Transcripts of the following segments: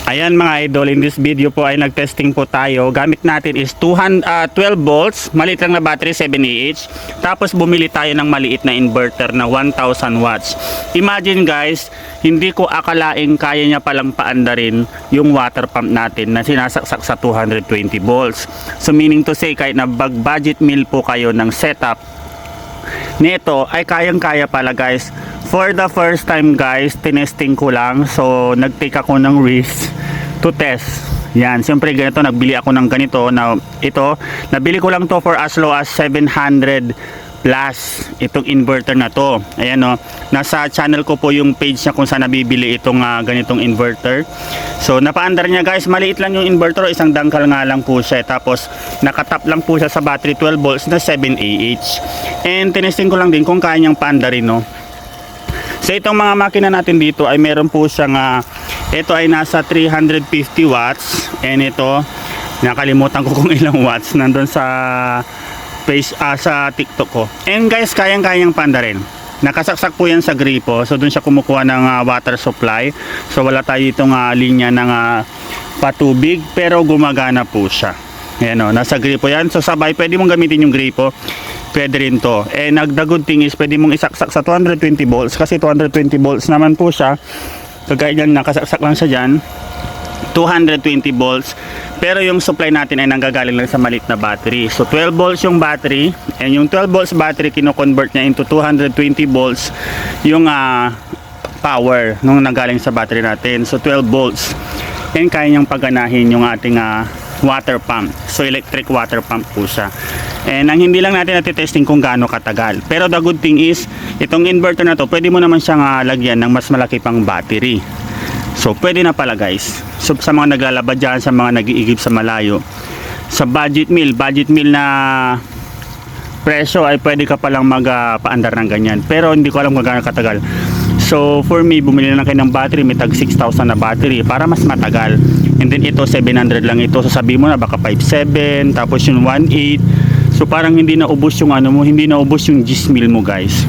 Ayan mga idol, in this video po ay nag-testing po tayo. Gamit natin is 12 volts, maliit lang na battery 7Ah. Tapos bumili tayo ng maliit na inverter na 1000 watts. Imagine guys, hindi ko akalaing kaya niya palang paandarin yung water pump natin na sinasaksak sa 220 volts. So meaning to say, kahit na budget meal po kayo ng setup nito ay kayang-kaya pala guys. For the first time guys, tinesting ko lang. So nag-take ako ng risk to test. Yan, siyempre ganito, nagbili ako ng ganito na ito, nabili ko lang to for as low as 700 plus itong inverter na to. Ayan o, nasa channel ko po yung page niya kung saan nabibili itong ganitong inverter. So napaandar niya guys, maliit lang yung inverter, isang dangkal nga lang po siya. Tapos nakatap lang po siya sa battery 12 volts na 7Ah. And tinesting ko lang din kung kaya niyang paandarin, no. So itong mga makina natin dito ay meron po siyang ito ay nasa 350 watts, and ito nakalimutan ko kung ilang watts nandun sa page sa TikTok ko. And guys, kayang-kayang paandarin. Nakasaksak po yan sa gripo, so dun siya kumukuha ng water supply. So wala tayo itong linya ng patubig, pero gumagana po siya. Ayan o, nasa gripo yan. So sabay, pwede mong gamitin yung gripo, pwede rin to. And the good thing is, pwede mong isaksak sa 220 volts, kasi 220 volts naman po siya. Kagaya yan, nakasaksak lang siya dyan, 220 volts. Pero yung supply natin ay nanggagaling lang sa maliit na battery. So 12 volts yung battery, and yung 12 volts battery kino-convert niya into 220 volts yung power nung nanggaling sa battery natin. So 12 volts, and kaya niyang paganahin yung ating water pump. So electric water pump po siya. And ang hindi lang natin natitesting kung gaano katagal. Pero the good thing is, itong inverter na to, pwede mo naman siyang lagyan ng mas malaki pang battery. So pwede na pala guys. So sa mga naglalaba dyan, sa mga nag-iigib sa malayo, sa budget meal na presyo ay pwede ka palang magpaandar ng ganyan. Pero hindi ko alam kung gaano katagal. So for me, bumili na lang kayo ng battery, may tag 6,000 na battery para mas matagal. And then ito 700 lang ito. So sabi mo na baka 5,700, tapos yung 1,800. So parang hindi na ubos yung hindi na ubos yung Gmil mo guys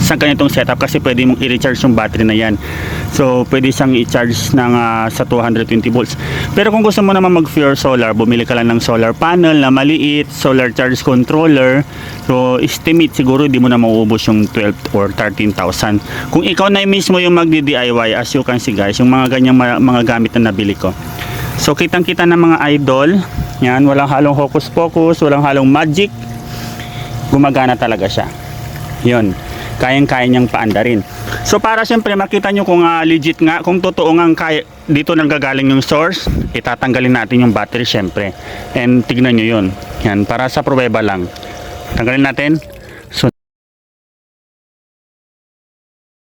sa ganitong setup, kasi pwede mong i-recharge yung battery na yan. So pwede siyang i-charge ng sa 220 volts. Pero kung gusto mo naman mag pure solar, bumili ka lang ng solar panel na maliit, solar charge controller. So estimate siguro di mo na mauubos yung 12 or 13,000 kung ikaw na mismo yung magdi-DIY. As you can see guys, yung mga ganyang mga gamit na nabili ko. So kitang kita ng mga idol yan, walang halong hocus pocus, walang halong magic, gumagana talaga siya. Yun, kayang-kaya niyang paandarin. So para siyempre makita nyo kung legit nga, kung totoo nga kaya, dito nanggagaling yung source, itatanggalin natin yung battery syempre. And tignan nyo yun. Yan, para sa pruweba lang. Tanggalin natin.